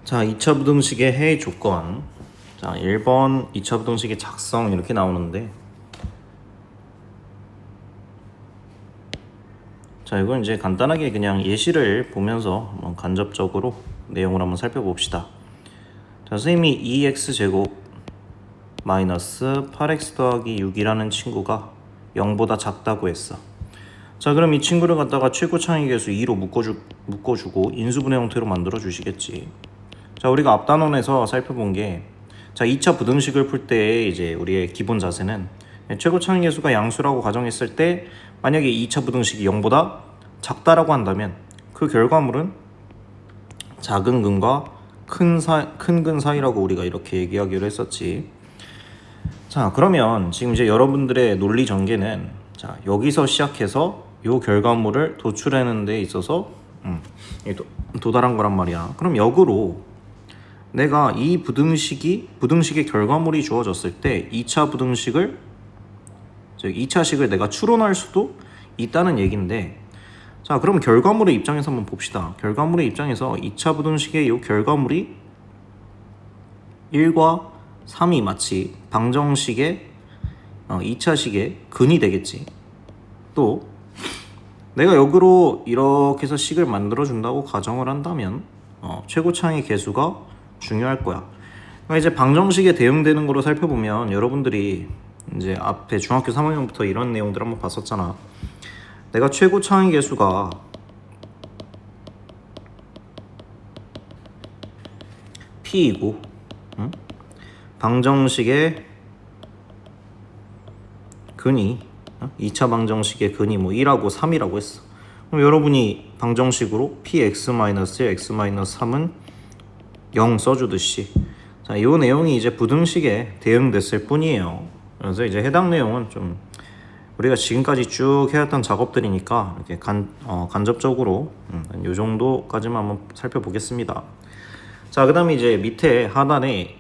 자, 2차 부등식의 해의 조건. 자, 1번 2차 부등식의 작성 이렇게 나오는데, 자, 이건 이제 간단하게 그냥 예시를 보면서 한번 간접적으로 내용을 한번 살펴봅시다. 자, 선생님이 2x제곱 마이너스 8x 더하기 6이라는 친구가 0보다 작다고 했어. 자, 그럼 이 친구를 갖다가 최고차항의 계수 2로 묶어주고 인수분해 형태로 만들어 주시겠지. 자, 우리가 앞단원에서 살펴본 게, 자, 2차 부등식을 풀 때 이제 우리의 기본 자세는 최고차항의 계수가 양수라고 가정했을 때, 만약에 2차 부등식이 0보다 작다라고 한다면 그 결과물은 작은 근과 큰 근 사이라고 우리가 이렇게 얘기하기로 했었지. 자, 그러면 지금 이제 여러분들의 논리 전개는, 자, 여기서 시작해서 요 결과물을 도출하는 데 있어서 도달한 거란 말이야. 그럼 역으로 내가 이 부등식의 결과물이 주어졌을 때 2차 부등식을, 즉 2차식을 내가 추론할 수도 있다는 얘기인데, 자, 그럼 결과물의 입장에서 한번 봅시다. 결과물의 입장에서 2차 부등식의 이 결과물이 1과 3이 마치 방정식의 2차식의 근이 되겠지. 또 내가 역으로 이렇게 해서 식을 만들어 준다고 가정을 한다면 최고차항의 계수가 중요할 거야. 그러니까 이제 방정식에 대응되는 거로 살펴보면, 여러분들이 이제 앞에 중학교 3학년부터 이런 내용들 한번 봤었잖아. 내가 최고차항의 계수가 P이고, 방정식의 근이 2차 방정식의 근이 뭐 1하고 3이라고 했어. 그럼 여러분이 방정식으로 Px-1, x-3은 0 써주듯이, 자, 이 내용이 이제 부등식에 대응됐을 뿐이에요. 그래서 이제 해당 내용은 좀 우리가 지금까지 쭉 해왔던 작업들이니까 이렇게 간접적으로 이 정도까지만 한번 살펴보겠습니다. 자, 그 다음에 이제 밑에 하단에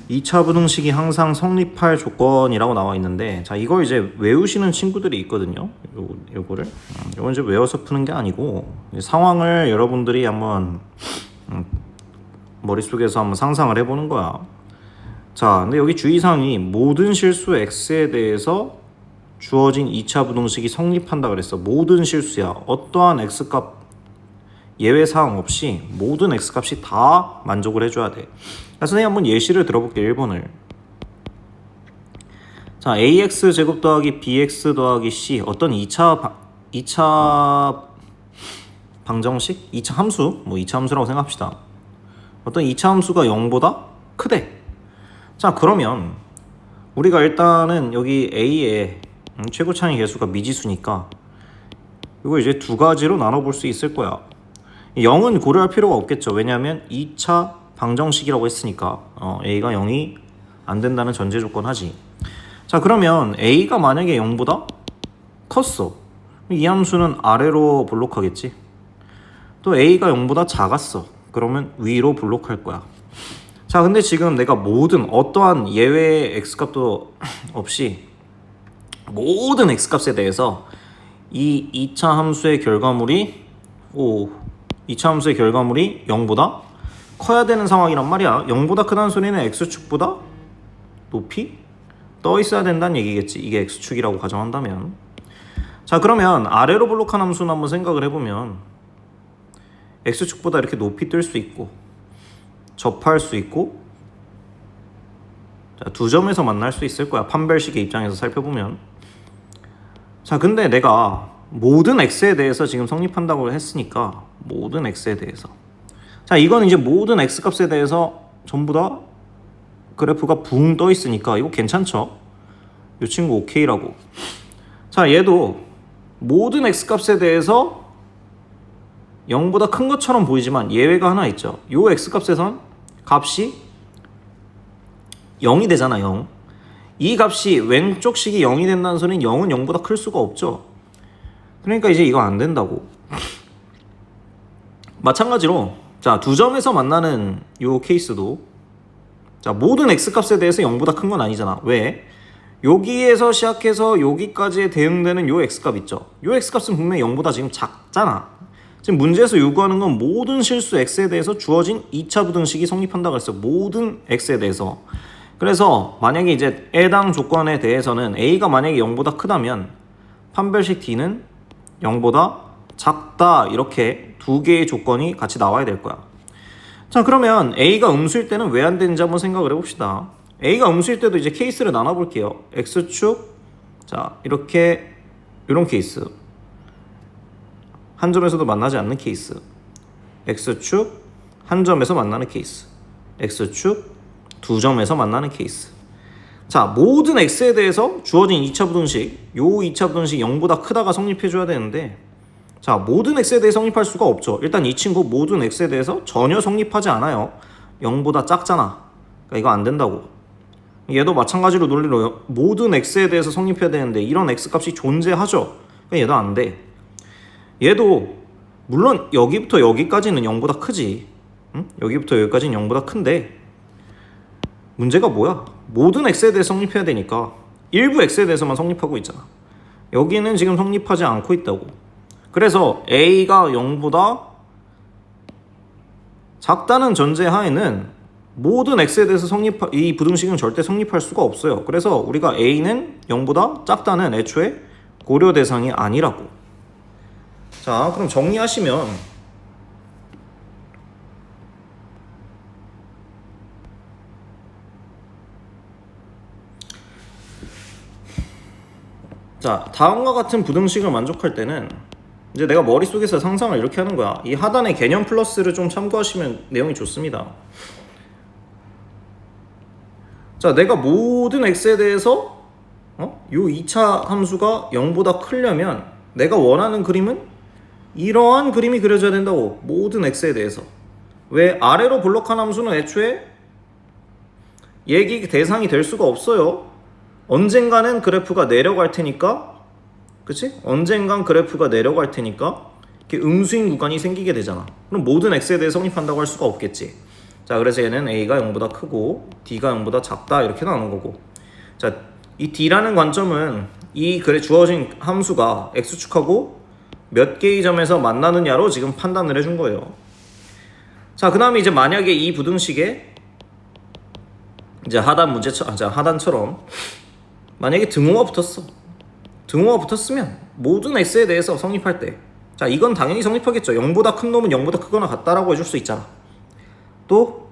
2차 부등식이 항상 성립할 조건이라고 나와 있는데, 자, 이걸 이제 외우시는 친구들이 있거든요. 요거를 이건 이제 외워서 푸는 게 아니고, 상황을 여러분들이 한번 머릿속에서 한번 상상을 해보는 거야. 자, 근데 여기 주의사항이 모든 실수 x에 대해서 주어진 2차 부등식이 성립한다 그랬어. 모든 실수야. 어떠한 x값 예외 사항 없이 모든 x값이 다 만족을 해줘야 돼. 선생님 한번 예시를 들어볼게요. 1번을. 자, ax 제곱 더하기 bx 더하기 c, 어떤 2차 방정식? 2차 함수? 뭐 2차 함수라고 생각합시다. 어떤 2차 함수가 0보다 크대. 자, 그러면 우리가 일단은 여기 a의 최고차항의 계수가 미지수니까 이거 이제 두 가지로 나눠볼 수 있을 거야. 0은 고려할 필요가 없겠죠. 왜냐하면 2차 방정식이라고 했으니까 a가 0이 안 된다는 전제 조건 하지. 자, 그러면 a가 만약에 0보다 컸어. 이 함수는 아래로 블록하겠지. 또 a가 0보다 작았어. 그러면 위로 블록할 거야. 자, 근데 지금 내가 모든 어떠한 예외의 x값도 없이 모든 x값에 대해서 이 2차 함수의 결과물이 0보다 커야 되는 상황이란 말이야. 0보다 크다는 소리는 x축보다 높이 떠 있어야 된다는 얘기겠지. 이게 x축이라고 가정한다면. 자, 그러면 아래로 블록한 함수는 한번 생각을 해보면 x축보다 이렇게 높이 뜰 수 있고 접할 수 있고, 자, 두 점에서 만날 수 있을 거야. 판별식의 입장에서 살펴보면. 자, 근데 내가 모든 x에 대해서 지금 성립한다고 했으니까 모든 x에 대해서, 자, 이건 이제 모든 x값에 대해서 전부 다 그래프가 붕 떠 있으니까 이거 괜찮죠? 이 친구 오케이라고. 자, 얘도 모든 x값에 대해서 0보다 큰 것처럼 보이지만 예외가 하나 있죠. 이 x값에선 값이 0이 되잖아. 0. 이 값이 왼쪽 식이 0이 된다는 소리는 0은 0보다 클 수가 없죠. 그러니까 이제 이거 안 된다고. 마찬가지로, 자, 두 점에서 만나는 이 케이스도, 자, 모든 x값에 대해서 0보다 큰 건 아니잖아. 왜? 여기에서 시작해서 여기까지에 대응되는 이 x값 있죠. 이 x값은 분명히 0보다 지금 작잖아. 지금 문제에서 요구하는 건 모든 실수 x에 대해서 주어진 2차 부등식이 성립한다고 했어요. 모든 x에 대해서. 그래서 만약에 이제 해당 조건에 대해서는 a가 만약에 0보다 크다면 판별식 d는 0보다 작다, 이렇게 두 개의 조건이 같이 나와야 될 거야. 자, 그러면 a가 음수일 때는 왜 안 되는지 한번 생각을 해봅시다. a가 음수일 때도 이제 케이스를 나눠볼게요. x축, 자 이렇게 이런 케이스, 한 점에서도 만나지 않는 케이스, x축 한 점에서 만나는 케이스, x축 두 점에서 만나는 케이스. 자, 모든 x에 대해서 주어진 2차 부등식, 요 2차 부등식 0보다 크다가 성립해줘야 되는데, 자, 모든 x에 대해 성립할 수가 없죠. 일단 이 친구 모든 x에 대해서 전혀 성립하지 않아요. 0보다 작잖아. 그러니까 이거 안 된다고. 얘도 마찬가지로 논리로 모든 x에 대해서 성립해야 되는데 이런 x값이 존재하죠. 그러니까 얘도 안 돼. 얘도 물론 여기부터 여기까지는 0보다 크지. 응? 여기부터 여기까지는 0보다 큰데 문제가 뭐야? 모든 x에 대해 성립해야 되니까 일부 x에 대해서만 성립하고 있잖아. 여기는 지금 성립하지 않고 있다고. 그래서 a가 0보다 작다는 전제하에는 모든 x에 대해서 이 부등식은 절대 성립할 수가 없어요. 그래서 우리가 a는 0보다 작다는 애초에 고려 대상이 아니라고. 자, 그럼 정리하시면 자, 다음과 같은 부등식을 만족할 때는 이제 내가 머릿속에서 상상을 이렇게 하는 거야. 이 하단의 개념 플러스를 좀 참고하시면 내용이 좋습니다. 자, 내가 모든 x에 대해서 요 2차 함수가 0보다 크려면 내가 원하는 그림은 이러한 그림이 그려져야 된다고. 모든 x에 대해서. 왜? 아래로 볼록한 함수는 애초에 얘기 대상이 될 수가 없어요. 언젠가는 그래프가 내려갈 테니까, 그치? 언젠간 그래프가 내려갈 테니까 이렇게 음수인 구간이 생기게 되잖아. 그럼 모든 x에 대해 성립한다고 할 수가 없겠지. 자, 그래서 얘는 a가 0보다 크고 d가 0보다 작다, 이렇게 나오는 거고. 자, 이 d라는 관점은 이 주어진 함수가 x축하고 몇 개의 점에서 만나느냐로 지금 판단을 해준 거예요. 자, 그 다음에 이제 만약에 이 부등식에 이제 하단처럼 만약에 등호가 붙었어. 등호가 붙었으면 모든 x에 대해서 성립할 때, 자, 이건 당연히 성립하겠죠. 0보다 큰 놈은 0보다 크거나 같다라고 해줄 수 있잖아. 또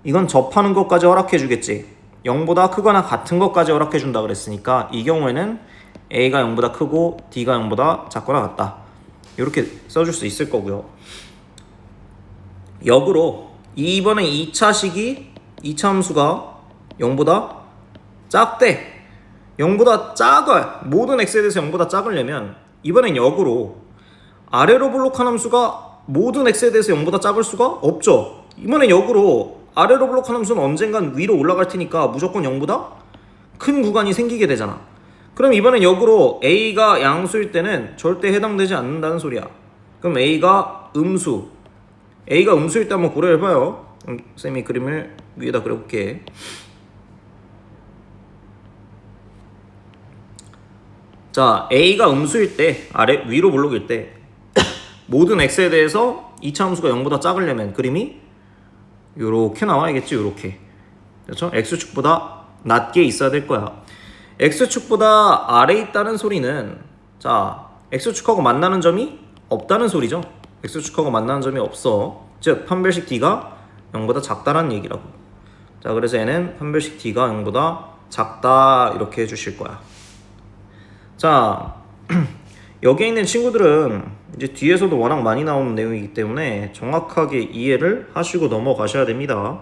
이건 접하는 것까지 허락해 주겠지. 0보다 크거나 같은 것까지 허락해 준다 그랬으니까 이 경우에는 a가 0보다 크고 d가 0보다 작거나 같다, 이렇게 써줄 수 있을 거고요. 역으로 이번에 2차 함수가 0보다 작대. 0보다 작아. 모든 x에 대해서 0보다 작으려면 이번엔 역으로 아래로 볼록한 함수가 모든 x에 대해서 0보다 작을 수가 없죠. 이번엔 역으로 아래로 볼록한 함수는 언젠간 위로 올라갈 테니까 무조건 0보다 큰 구간이 생기게 되잖아. 그럼 이번엔 역으로 a가 양수일 때는 절대 해당되지 않는다는 소리야. 그럼 a가 음수일 때 한번 고려해봐요. 쌤이 그림을 위에다 그려볼게. 자, a가 음수일 때, 위로 볼록일 때 모든 x에 대해서 2차 함수가 0보다 작으려면 그림이 요렇게 나와야겠지. 요렇게. 그렇죠? x축보다 낮게 있어야 될 거야. x축보다 아래에 있다는 소리는, 자, x축하고 만나는 점이 없다는 소리죠. x축하고 만나는 점이 없어. 즉 판별식 d가 0보다 작다라는 얘기라고. 자, 그래서 얘는 판별식 d가 0보다 작다, 이렇게 해주실 거야. 자, 여기에 있는 친구들은 이제 뒤에서도 워낙 많이 나오는 내용이기 때문에 정확하게 이해를 하시고 넘어가셔야 됩니다.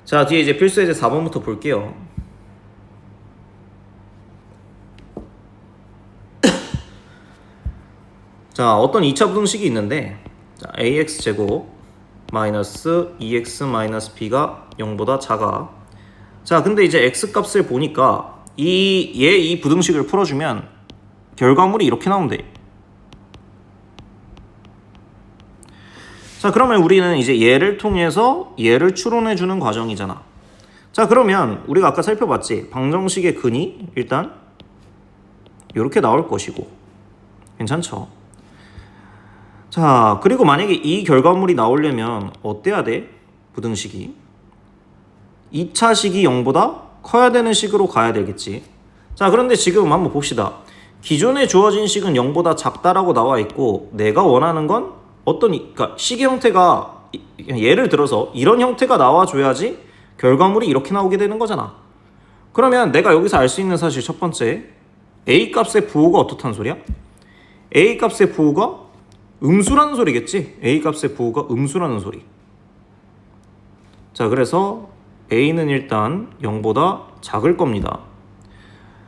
자, 뒤에 이제 필수예제 4번부터 볼게요. 자, 어떤 2차 부등식이 있는데, 자, ax제곱 마이너스 2x 마이너스 b가 0보다 작아. 자, 근데 이제 x값을 보니까 이 부등식을 풀어주면 결과물이 이렇게 나온대. 자, 그러면 우리는 이제 얘를 통해서 얘를 추론해주는 과정이잖아. 자, 그러면 우리가 아까 살펴봤지. 방정식의 근이 일단 이렇게 나올 것이고, 괜찮죠? 자, 그리고 만약에 이 결과물이 나오려면 어때야 돼? 부등식이 2차 식이 0보다 커야 되는 식으로 가야 되겠지. 자, 그런데 지금 한번 봅시다. 기존에 주어진 식은 0보다 작다라고 나와 있고 내가 원하는 건 그러니까 식의 형태가 예를 들어서 이런 형태가 나와줘야지 결과물이 이렇게 나오게 되는 거잖아. 그러면 내가 여기서 알 수 있는 사실 첫 번째, A 값의 부호가 어떻다는 소리야? A 값의 부호가 음수라는 소리겠지? A 값의 부호가 음수라는 소리. 자, 그래서 A는 일단 0보다 작을 겁니다.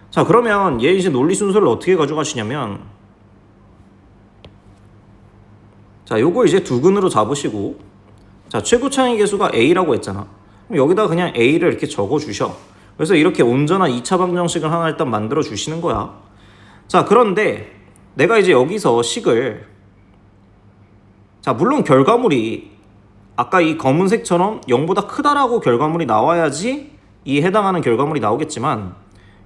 자, 그러면 얘 이제 논리 순서를 어떻게 가져가시냐면, 자, 요거 이제 두근으로 잡으시고, 자, 최고 창의 계수가 A라고 했잖아. 그럼 여기다 그냥 A를 이렇게 적어 주셔. 그래서 이렇게 온전한 2차 방정식을 하나 일단 만들어 주시는 거야. 자, 그런데 내가 이제 여기서 식을, 자, 물론 결과물이 아까 이 검은색처럼 0보다 크다라고 결과물이 나와야지 이 해당하는 결과물이 나오겠지만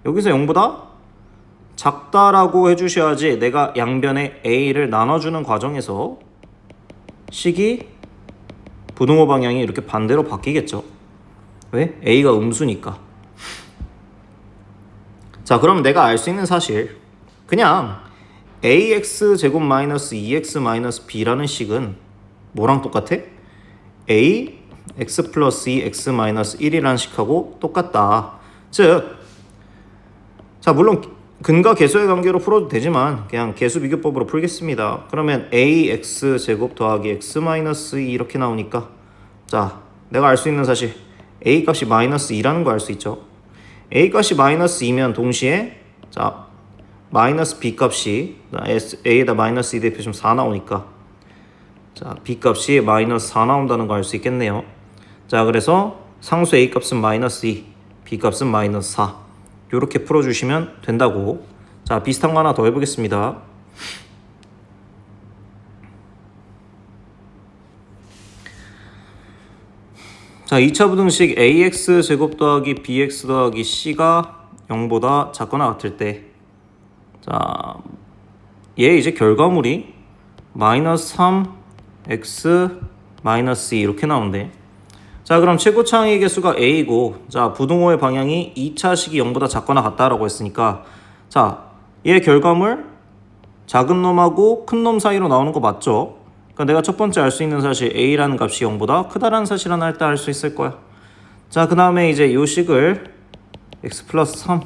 여기서 0보다 작다라고 해주셔야지 내가 양변에 A를 나눠주는 과정에서 식이 부등호 방향이 이렇게 반대로 바뀌겠죠. 왜? A가 음수니까. 자, 그럼 내가 알 수 있는 사실, 그냥 ax 제곱 마이너스 2x 마이너스 b라는 식은 뭐랑 똑같아? a x 플러스 2 x 마이너스 1이라는 식하고 똑같다. 즉, 자, 물론 근과 계수의 관계로 풀어도 되지만 그냥 계수 비교법으로 풀겠습니다. 그러면 ax 제곱 더하기 x 마이너스 2 이렇게 나오니까, 자, 내가 알 수 있는 사실 a 값이 마이너스 2라는 거 알 수 있죠. a 값이 마이너스 2면 동시에, 자, 마이너스 b 값이 a에다 마이너스 2 대입해주면 4 나오니까, 자, b 값이 마이너스 4 나온다는 거 알 수 있겠네요. 자, 그래서 상수 a 값은 마이너스 2, b 값은 마이너스 4 이렇게 풀어주시면 된다고. 자, 비슷한 거 하나 더 해보겠습니다. 자, 2차 부등식 ax 제곱 더하기 bx 더하기 c가 0보다 작거나 같을 때, 자, 얘 이제 결과물이 마이너스 3x 마이너스 2 이렇게 나오는데, 자, 그럼 최고차항의 개수가 a고, 자, 부등호의 방향이 2차 식이 0보다 작거나 같다라고 했으니까, 자, 얘 결과물 작은 놈하고 큰 놈 사이로 나오는 거 맞죠? 그러니까 내가 첫 번째 알 수 있는 사실 a라는 값이 0보다 크다라는 사실 하나 일단 알 수 있을 거야. 자, 그 다음에 이제 요 식을 x 플러스 3,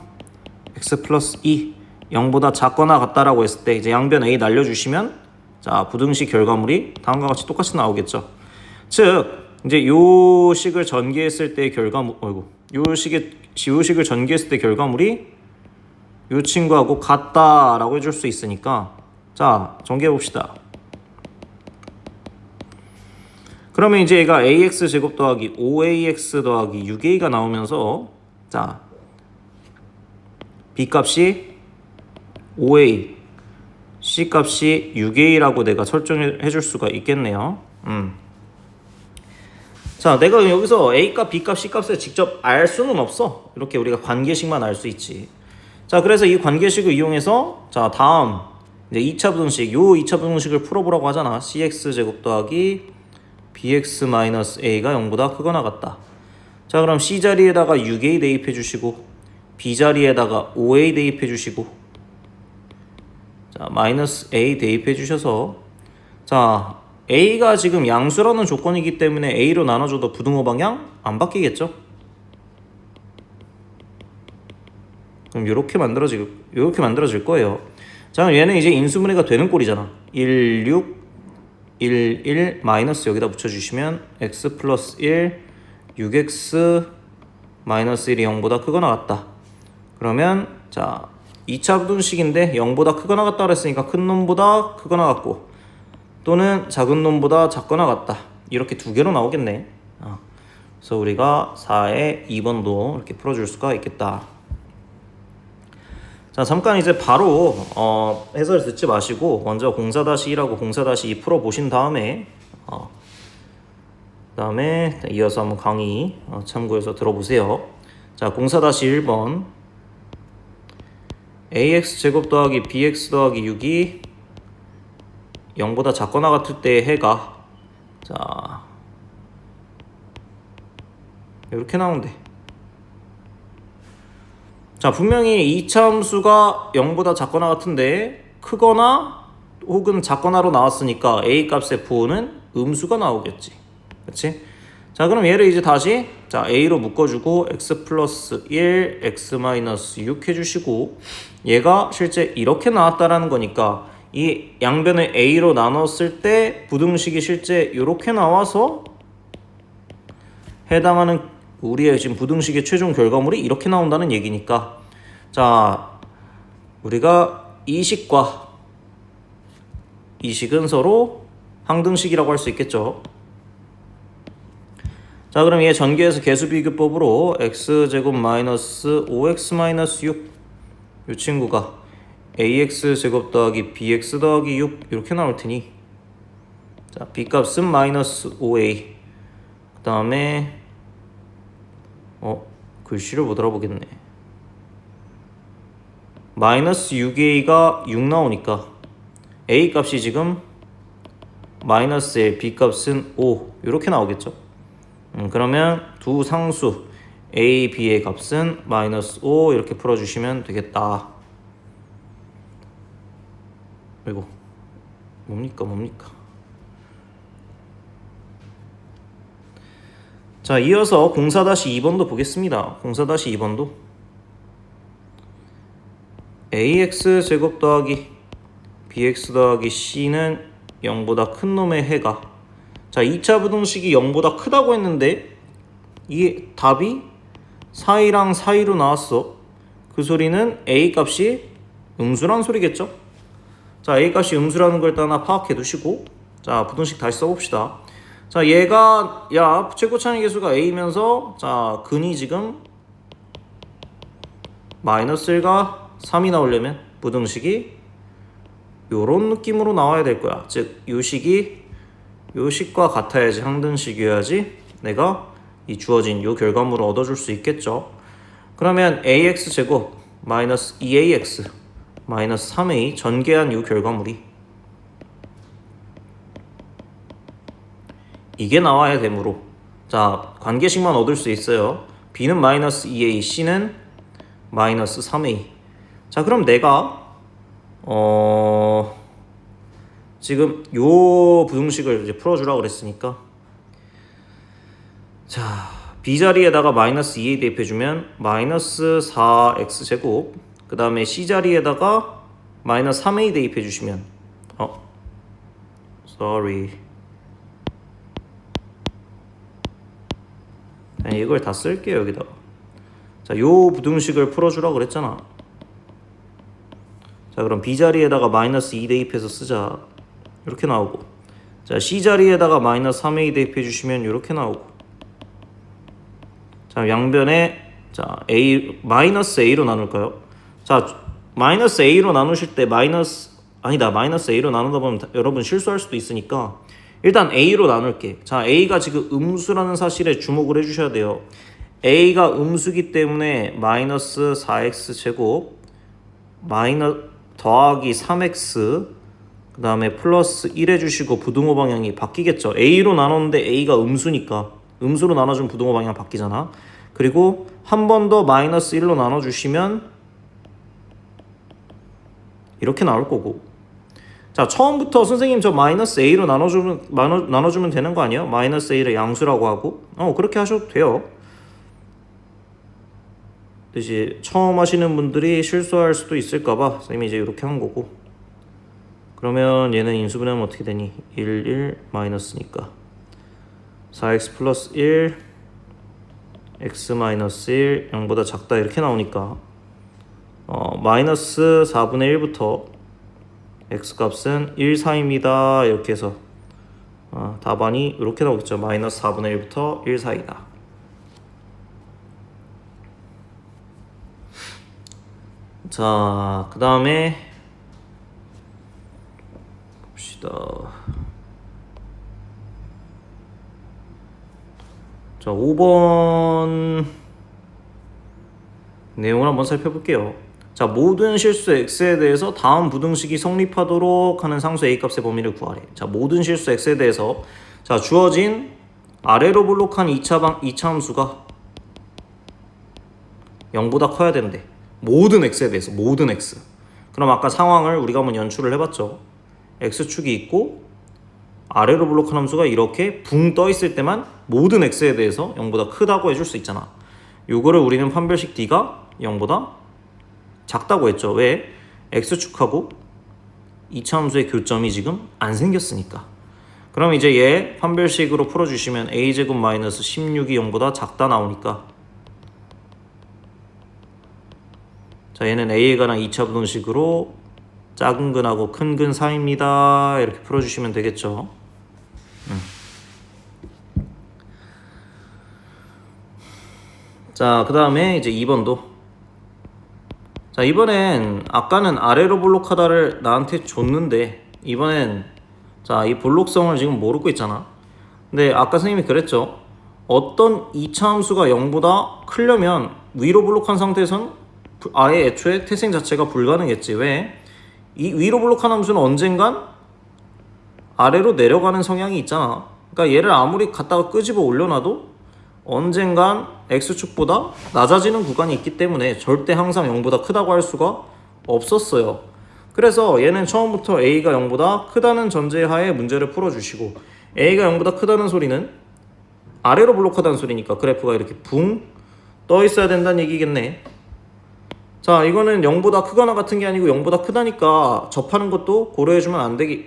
x 플러스 2 0보다 작거나 같다라고 했을 때 이제 양변 a 날려주시면, 자, 부등식 결과물이 다음과 같이 똑같이 나오겠죠. 즉, 이제 요 식을 전개했을 때 결과물, 요 식을 전개했을 때 결과물이 요 친구하고 같다라고 해줄 수 있으니까, 자, 전개해 봅시다. 그러면 이제 얘가 ax 제곱 더하기 5ax 더하기 6a가 나오면서, 자, b 값이 5a, c 값이 6a라고 내가 설정해 줄 수가 있겠네요. 자, 내가 여기서 a 값, b 값, c 값을 직접 알 수는 없어. 이렇게 우리가 관계식만 알 수 있지. 자, 그래서 이 관계식을 이용해서, 자, 다음 이제 2차 부등식, 요 2차 부등식을 풀어보라고 하잖아. cx 제곱 더하기 bx 마이너스 a가 0보다 크거나 같다. 자, 그럼 c 자리에다가 6a 대입해 주시고, b 자리에다가 5a 대입해 주시고, 자, 마이너스 a 대입해 주셔서, 자, a가 지금 양수라는 조건이기 때문에 a로 나눠줘도 부등호 방향 안 바뀌겠죠? 그럼 이렇게 만들어질 거예요. 자, 얘는 이제 인수분해가 되는 꼴이잖아. 1, 6, 1, 1 마이너스 여기다 붙여주시면 x 플러스 1, 6x 마이너스 1이 0보다 크거나 같다. 그러면, 자, 2차 부등식인데 0보다 크거나 같다 그랬으니까 큰 놈보다 크거나 같고, 또는 작은 놈보다 작거나 같다. 이렇게 두 개로 나오겠네. 그래서 우리가 4의 2번도 이렇게 풀어줄 수가 있겠다. 자, 잠깐 이제 바로 해설 듣지 마시고 먼저 0-1하고 0-2 풀어보신 다음에 그다음에 이어서 한번 강의 참고해서 들어보세요. 자, 0-1번 ax 제곱 더하기 bx 더하기 6이 0보다 작거나 같을 때 해가 자 이렇게 나온대. 자 분명히 이차 함수가 0보다 작거나 같은데 크거나 혹은 작거나로 나왔으니까 a 값의 부호는 음수가 나오겠지. 그치? 자 그럼 얘를 이제 다시 자 a로 묶어주고 x 플러스 1 x 마이너스 6 해주시고 얘가 실제 이렇게 나왔다라는 거니까 이 양변을 a로 나눴을 때 부등식이 실제 이렇게 나와서 해당하는 우리의 지금 부등식의 최종 결과물이 이렇게 나온다는 얘기니까 자 우리가 이 식은 서로 항등식이라고 할 수 있겠죠. 자 그럼 얘 전개해서 개수비교법으로 x제곱 마이너스 5x 마이너스 6 이 친구가 ax제곱 더하기 bx 더하기 6 이렇게 나올 테니 자 b값은 마이너스 5a 그 다음에 글씨를 못 알아보겠네. 마이너스 6a가 6 나오니까 a 값이 지금 마이너스 1 b 값은 5 이렇게 나오겠죠. 그러면 두 상수 a, b의 값은 마이너스 5 이렇게 풀어주시면 되겠다. 그리고 뭡니까? 자 이어서 04-2번도 보겠습니다. 04-2번도 ax 제곱 더하기 bx 더하기 c는 0보다 큰 놈의 해가 자 2차 부등식이 0보다 크다고 했는데 이게 답이 4이랑 4이로 나왔어. 그 소리는 a 값이 음수란 소리겠죠. 자 a 값이 음수라는 걸 일단 하나 파악해 두시고 자 부등식 다시 써봅시다. 자 얘가 최고 차이 계수가 a면서 자 근이 지금 마이너스 1과 3이 나오려면 부등식이 요런 느낌으로 나와야 될 거야. 즉 요 식이 요 식과 같아야지 항등식이어야지 내가 이 주어진 요 결과물을 얻어줄 수 있겠죠. 그러면 ax 제곱 마이너스 2ax 마이너스 3a 전개한 요 결과물이 이게 나와야 되므로 자 관계식만 얻을 수 있어요. b는 마이너스 2a, c는 마이너스 3a. 자 그럼 내가 지금 요 부등식을 이제 풀어주라 그랬으니까 자 b 자리에다가 마이너스 2a 대입해주면 마이너스 4x 제곱 그 다음에 c 자리에다가 마이너스 3a 대입해주시면 이걸 다 쓸게요 여기다가. 자 요 부등식을 풀어주라 그랬잖아. 자 그럼 b 자리에다가 마이너스 2 대입해서 쓰자. 이렇게 나오고 자 c 자리에다가 마이너스 3a 대입해 주시면 이렇게 나오고 자 양변에 자 a 마이너스 a로 나눌까요? 자 마이너스 a로 나누실 때 마이너스 a로 나누다 보면 여러분 실수할 수도 있으니까 일단 a로 나눌게. 자 a가 지금 음수라는 사실에 주목을 해주셔야 돼요. a가 음수기 때문에 마이너스 4x 제곱 더하기 3x 그 다음에 플러스 1 해주시고 부등호 방향이 바뀌겠죠. a로 나눴는데 a가 음수니까 음수로 나눠주면 부등호 방향 바뀌잖아. 그리고 한 번 더 마이너스 1로 나눠주시면 이렇게 나올 거고 자 처음부터 선생님 저 마이너스 a로 나눠주면 되는 거 아니에요? 마이너스 a를 양수라고 하고 그렇게 하셔도 돼요. 이제 처음 하시는 분들이 실수할 수도 있을까봐 선생님이 이제 이렇게 한 거고 그러면 얘는 인수분해하면 어떻게 되니? 1, 1 마이너스니까 4x 플러스 1 x 마이너스 1 0보다 작다 이렇게 나오니까 마이너스 4분의 1부터 x값은 1, 4입니다 이렇게 해서 답안이 이렇게 나오겠죠. 마이너스 4분의 1부터 1, 4이다. 자, 그 다음에 봅시다. 자, 5번 내용을 한번 살펴볼게요. 자, 자, 모든 실수 x에 대해서 다음 부등식이 성립하도록 하는 상수 a 값의 범위를 구하래. 자, 모든 실수 x에 대해서 자, 주어진 아래로 볼록한 2차 함수가 0보다 커야 된대. 모든 x에 대해서 모든 x. 그럼 아까 상황을 우리가 한번 연출을 해봤죠. x축이 있고 아래로 볼록한 함수가 이렇게 붕 떠 있을 때만 모든 x에 대해서 0보다 크다고 해줄 수 있잖아. 요거를 우리는 판별식 d가 0보다 작다고 했죠. 왜? x축하고 2차 함수의 교점이 지금 안 생겼으니까. 그럼 이제 얘 판별식으로 풀어주시면 a제곱 마이너스 16이 0보다 작다 나오니까 자, 얘는 a에 관한 2차 부등식으로 작은 근하고 큰 근 사이입니다. 이렇게 풀어주시면 되겠죠. 자, 그 다음에 이제 2번도. 자, 이번엔 아까는 아래로 볼록하다를 나한테 줬는데 이번엔 자, 이 볼록성을 지금 모르고 있잖아. 근데 아까 선생님이 그랬죠. 어떤 2차 함수가 0보다 크려면 위로 볼록한 상태에선 아예 애초에 태생 자체가 불가능했지. 왜? 이 위로 볼록한 함수는 언젠간 아래로 내려가는 성향이 있잖아. 그러니까 얘를 아무리 갖다가 끄집어 올려놔도 언젠간 x축보다 낮아지는 구간이 있기 때문에 절대 항상 0보다 크다고 할 수가 없었어요. 그래서 얘는 처음부터 a가 0보다 크다는 전제하에 문제를 풀어주시고 a가 0보다 크다는 소리는 아래로 볼록하다는 소리니까 그래프가 이렇게 붕 떠 있어야 된다는 얘기겠네. 자, 이거는 0보다 크거나 같은 게 아니고 0보다 크다니까 접하는 것도 고려해주면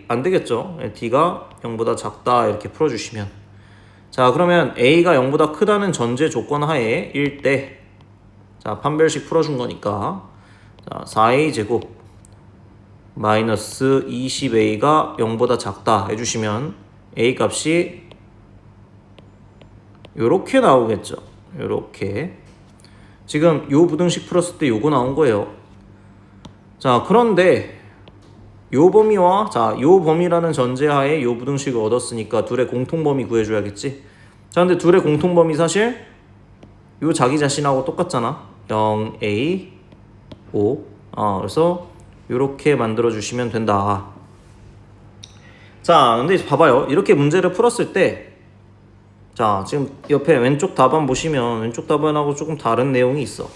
안 되겠죠. d가 0보다 작다 이렇게 풀어주시면. 자, 그러면 a가 0보다 크다는 전제 조건 하에 1대 자, 판별식 풀어준 거니까 자, 4a 제곱 마이너스 20a가 0보다 작다 해주시면 a 값이 요렇게 나오겠죠. 요렇게 지금 요 부등식 풀었을 때 요거 나온 거예요. 자, 그런데 요 범위와 자, 요 범위라는 전제하에 요 부등식을 얻었으니까 둘의 공통범위 구해줘야겠지. 자, 근데 둘의 공통범위 사실 요 자기 자신하고 똑같잖아. 0a 5 그래서 요렇게 만들어 주시면 된다. 자, 근데 봐봐요. 이렇게 문제를 풀었을 때 자, 지금 옆에 왼쪽 답안 보시면 왼쪽 답안하고 조금 다른 내용이 있어.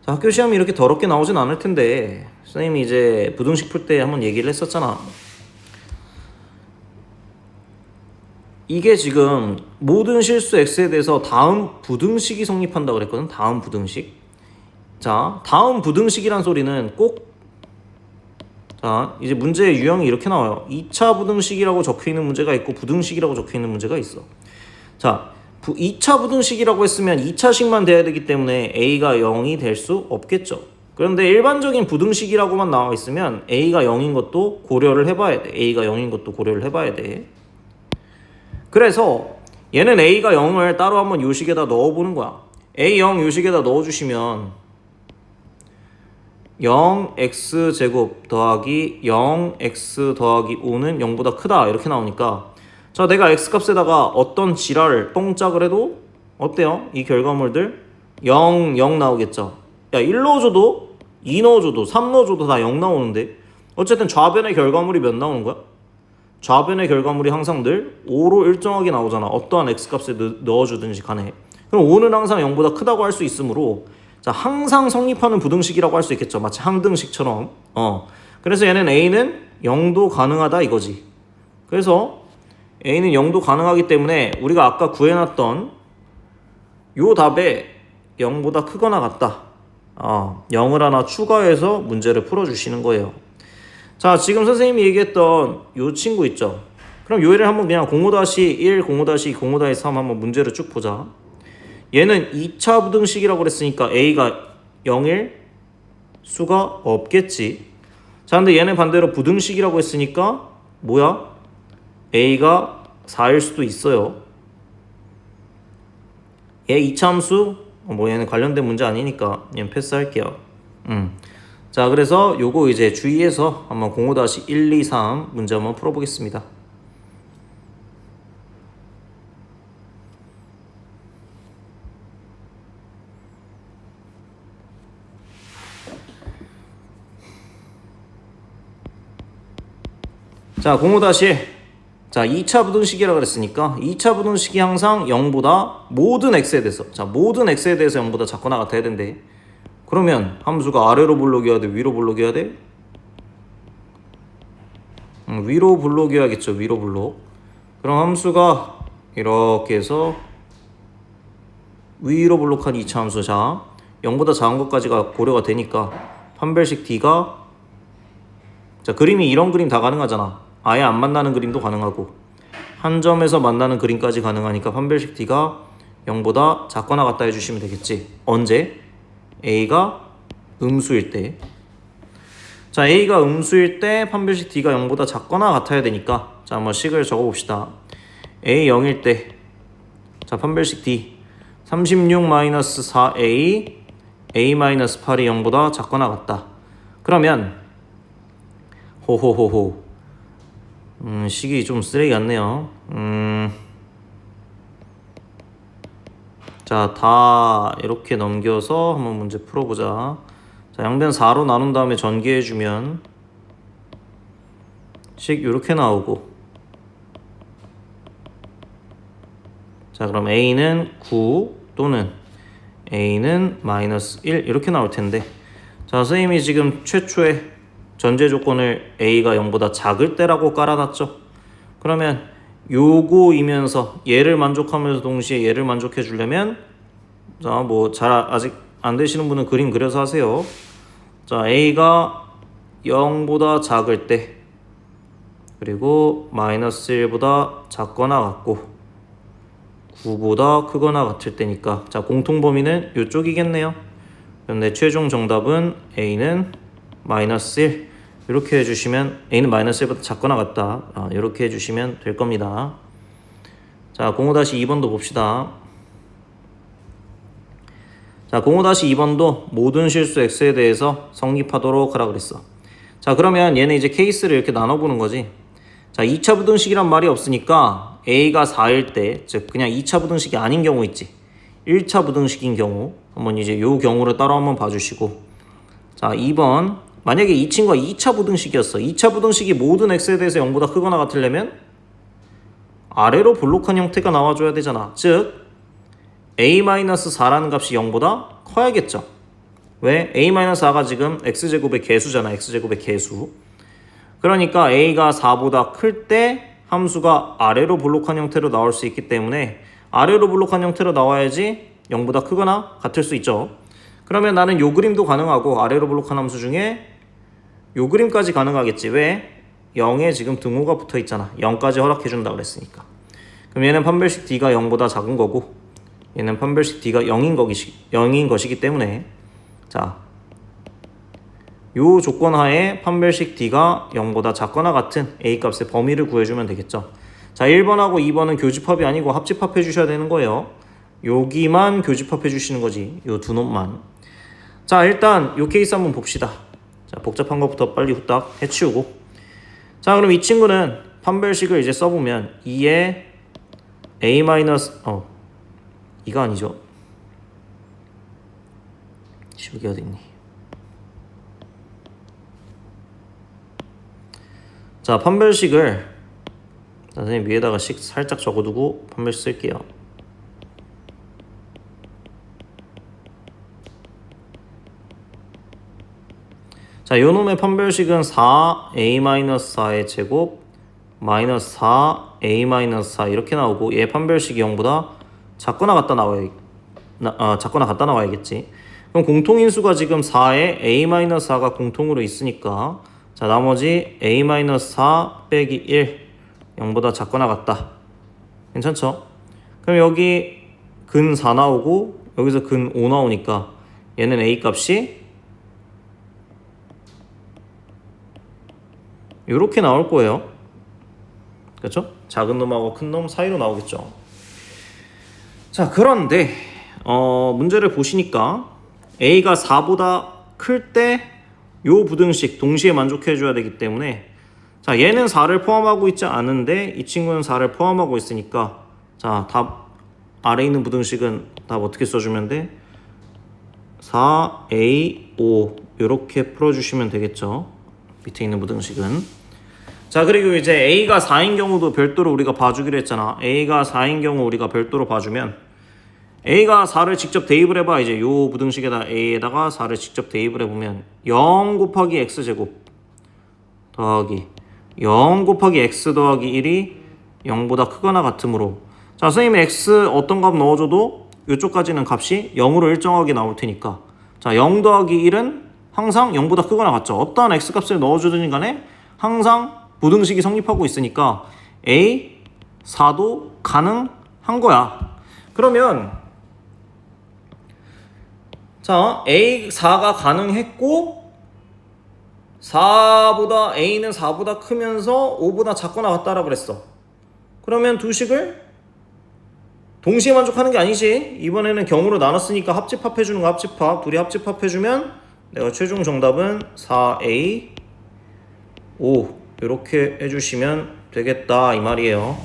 자, 학교 시험이 이렇게 더럽게 나오진 않을 텐데 선생님이 이제 부등식 풀 때 한번 얘기를 했었잖아. 이게 지금 모든 실수 x에 대해서 다음 부등식이 성립한다 그랬거든. 다음 부등식. 자, 다음 부등식이란 소리는 꼭 자, 이제 문제의 유형이 이렇게 나와요. 2차 부등식이라고 적혀있는 문제가 있고 부등식이라고 적혀있는 문제가 있어. 자, 2차 부등식이라고 했으면 2차식만 돼야 되기 때문에 a가 0이 될 수 없겠죠. 그런데 일반적인 부등식이라고만 나와 있으면 a가 0인 것도 고려를 해봐야 돼. a가 0인 것도 고려를 해봐야 돼. 그래서 얘는 a가 0을 따로 한번 요식에다 넣어보는 거야. a0 요식에다 넣어주시면 0x제곱 더하기 0x 더하기 5는 0보다 크다 이렇게 나오니까 자, 내가 x값에다가 어떤 지랄을 똥짝을 해도 어때요? 이 결과물들 0, 0 나오겠죠. 야, 1 넣어줘도 2 넣어줘도 3 넣어줘도 다 0 나오는데 어쨌든 좌변의 결과물이 몇 나오는 거야? 좌변의 결과물이 항상 늘 5로 일정하게 나오잖아. 어떠한 x값에 넣어주든지 간에. 그럼 5는 항상 0보다 크다고 할 수 있으므로 자, 항상 성립하는 부등식이라고 할 수 있겠죠. 마치 항등식처럼. 그래서 얘는 a는 0도 가능하다 이거지. 그래서 a는 0도 가능하기 때문에 우리가 아까 구해놨던 요 답에 0보다 크거나 같다. 0을 하나 추가해서 문제를 풀어주시는 거예요. 자, 지금 선생님이 얘기했던 요 친구 있죠. 그럼 요 애를 한번 그냥 05-1, 05-2, 05-3 한번 문제를 쭉 보자. 얘는 2차 부등식이라고 그랬으니까 a가 0일 수가 없겠지. 자, 근데 얘는 반대로 부등식이라고 했으니까 뭐야? a가 4일 수도 있어요. 얘 2차 함수 뭐 얘는 관련된 문제 아니니까 얘는 패스할게요. 자, 그래서 요거 이제 주의해서 한번 05-1, 2, 3 문제 한번 풀어보겠습니다. 자, 05-1. 자, 2차 부등식이라 그랬으니까 2차 부등식이 항상 0보다 모든 x에 대해서, 자, 모든 x에 대해서 0보다 작거나 같아야 된대. 그러면 함수가 아래로 블록이어야 돼, 위로 블록이어야 돼? 위로 블록이어야겠죠. 위로 블록. 그럼 함수가 이렇게 해서 위로 블록한 2차 함수. 자, 0보다 작은 것까지가 고려가 되니까 판별식 D가, 자, 그림이 이런 그림 다 가능하잖아. 아예 안 만나는 그림도 가능하고 한 점에서 만나는 그림까지 가능하니까 판별식 D가 0보다 작거나 같다 해주시면 되겠지. 언제? A가 음수일 때. 자, A가 음수일 때 판별식 D가 0보다 작거나 같아야 되니까, 자, 한번 식을 적어봅시다. A 0일 때, 자, 판별식 D 36-4A A-8이 0보다 작거나 같다. 그러면 호호호호, 식이 좀 쓰레기 같네요. 자, 다 이렇게 넘겨서 한번 문제 풀어보자. 자, 양변 4로 나눈 다음에 전개해주면 식 이렇게 나오고, 자, 그럼 A는 9 또는 A는 -1 이렇게 나올 텐데, 자, 선생님이 지금 최초의 전제 조건을 A가 0보다 작을 때라고 깔아놨죠. 그러면 요거이면서 얘를 만족하면서 동시에 얘를 만족해 주려면, 자, 뭐 잘 아직 안 되시는 분은 그림 그려서 하세요. 자, A가 0보다 작을 때, 그리고 -1보다 작거나 같고 9보다 크거나 같을 때니까, 자, 공통 범위는 이쪽이겠네요. 그런데 최종 정답은 A는 -1 이렇게 해주시면, A는 -1보다 작거나 같다, 이렇게 해주시면 될 겁니다. 자, 05-2번도 봅시다. 자, 05-2번도 모든 실수 x에 대해서 성립하도록 하라 그랬어. 자, 그러면 얘는 이제 케이스를 이렇게 나눠보는 거지. 자, 2차 부등식이란 말이 없으니까 A가 4일 때, 즉 그냥 2차 부등식이 아닌 경우 있지, 1차 부등식인 경우 한번 이제 요 경우를 따로 한번 봐주시고, 자, 2번 만약에 이 친구가 2차 부등식이었어. 2차 부등식이 모든 x에 대해서 0보다 크거나 같으려면 아래로 블록한 형태가 나와줘야 되잖아. 즉 A-4라는 값이 0보다 커야겠죠. 왜? A-4가 지금 x제곱의 개수잖아. x제곱의 개수. 그러니까 A가 4보다 클 때 함수가 아래로 블록한 형태로 나올 수 있기 때문에 아래로 블록한 형태로 나와야지 0보다 크거나 같을 수 있죠. 그러면 나는 요 그림도 가능하고 아래로 블록한 함수 중에 요 그림까지 가능하겠지. 왜? 0에 지금 등호가 붙어 있잖아. 0까지 허락해준다 그랬으니까. 그럼 얘는 판별식 D가 0보다 작은 거고, 얘는 판별식 D가 0인 것이기 때문에, 자, 요 조건 하에 판별식 D가 0보다 작거나 같은 A 값의 범위를 구해주면 되겠죠. 자, 1번하고 2번은 교집합이 아니고 합집합해 주셔야 되는 거예요. 여기만 교집합해 주시는 거지. 요 두 놈만. 자, 일단 요 케이스 한번 봅시다. 자, 복잡한 것부터 빨리 후딱 해치우고. 자, 그럼 이 친구는 판별식을 이제 써보면 2에 A 이거 아니죠. 여기 어디 있니? 자, 판별식을, 자, 선생님 위에다가 식 살짝 적어두고 판별식 쓸게요. 자, 요놈의 판별식은 4a-4의 제곱 마이너스 4a-4 이렇게 나오고, 얘 판별식이 0보다 작거나 같다 나와야겠지. 그럼 공통인수가 지금 4에 a-4가 공통으로 있으니까, 자, 나머지 a-4 빼기 1 0보다 작거나 같다. 괜찮죠? 그럼 여기 근 4 나오고 여기서 근 5 나오니까 얘는 a 값이 이렇게 나올 거예요. 그렇죠? 작은 놈하고 큰 놈 사이로 나오겠죠. 자, 그런데 문제를 보시니까 A가 4보다 클 때 요 부등식 동시에 만족해 줘야 되기 때문에, 자, 얘는 4를 포함하고 있지 않은데 이 친구는 4를 포함하고 있으니까, 자, 답 아래 있는 부등식은 답 어떻게 써주면 돼? 4A5 이렇게 풀어주시면 되겠죠. 밑에 있는 부등식은. 자, 그리고 이제 A가 4인 경우도 별도로 우리가 봐주기로 했잖아. A가 4인 경우 우리가 별도로 봐주면 A가 4를 직접 대입을 해봐. 이제 요 부등식에다 A에다가 4를 직접 대입을 해보면 0 곱하기 X제곱 더하기 0 곱하기 X 더하기 1이 0보다 크거나 같으므로, 자, 선생님이 X 어떤 값 넣어줘도 이쪽까지는 값이 0으로 일정하게 나올 테니까, 자, 0 더하기 1은 항상 0보다 크거나 같죠. 어떠한 X 값을 넣어주든 간에 항상 부등식이 성립하고 있으니까 A 4도 가능한 거야. 그러면 자, A 4가 가능했고 4보다 A는 4보다 크면서 5보다 작거나 같다라 그랬어. 그러면 두 식을 동시에 만족하는 게 아니지. 이번에는 경우로 나눴으니까 합집합해주는 거 합집합. 둘이 합집합해주면 내가 최종 정답은 4A 5 이렇게 해주시면 되겠다 이 말이에요.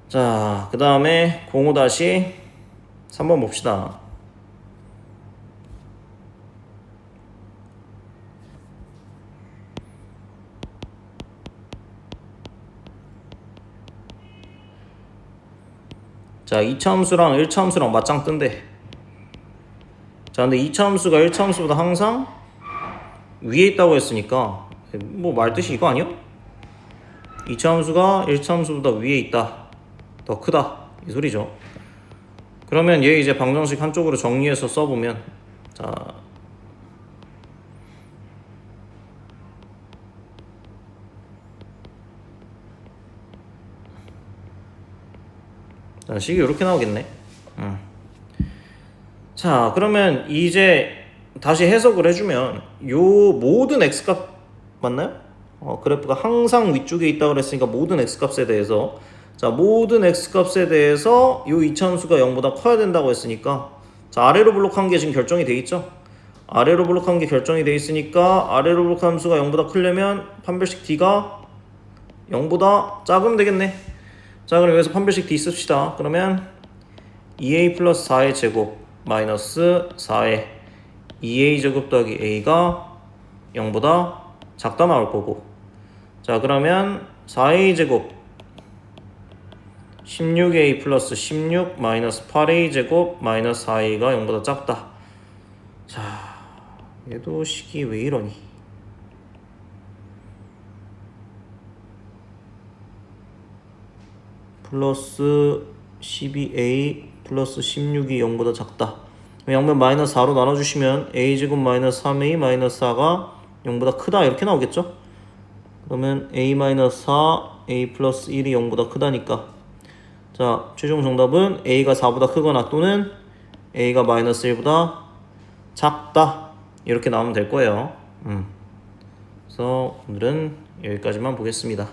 자, 그 다음에 05-3번 봅시다. 자, 2차 함수랑 1차 함수랑 맞짱 뜬대. 자, 근데 2차 함수가 1차 함수보다 항상 위에 있다고 했으니까 뭐 말뜻이 이거 아니야? 2차 함수가 1차 함수보다 위에 있다, 더 크다 이 소리죠. 그러면 얘 이제 방정식 한쪽으로 정리해서 써보면, 자, 식이 이렇게 나오겠네. 자, 그러면 이제 다시 해석을 해주면 요 모든 x값 맞나요? 그래프가 항상 위쪽에 있다고 그랬으니까 모든 x값에 대해서, 자, 모든 x값에 대해서 요 이차함수가 0보다 커야 된다고 했으니까, 자, 아래로 블록한 게 지금 결정이 돼 있죠? 아래로 블록한 게 결정이 돼 있으니까 아래로 블록한 함수가 0보다 크려면 판별식 d가 0보다 작으면 되겠네. 자, 그럼 여기서 판별식 d 씁시다. 그러면 2a 플러스 4의 제곱 마이너스 4의 2a 제곱 더하기 a가 0보다 작다 나올 거고, 자, 그러면 4a 제곱 16a 플러스 16 마이너스 8a 제곱 마이너스 4a가 0보다 작다. 자, 얘도 식이 왜 이러니? 플러스 12a 플러스 16이 0보다 작다. 양변 마이너스 4로 나눠주시면 a제곱 마이너스 3a 마이너스 4가 0보다 크다 이렇게 나오겠죠? 그러면 a 마이너스 4 a 플러스 1이 0보다 크다니까, 자, 최종 정답은 a가 4보다 크거나 또는 a가 마이너스 1보다 작다 이렇게 나오면 될 거예요. 그래서 오늘은 여기까지만 보겠습니다.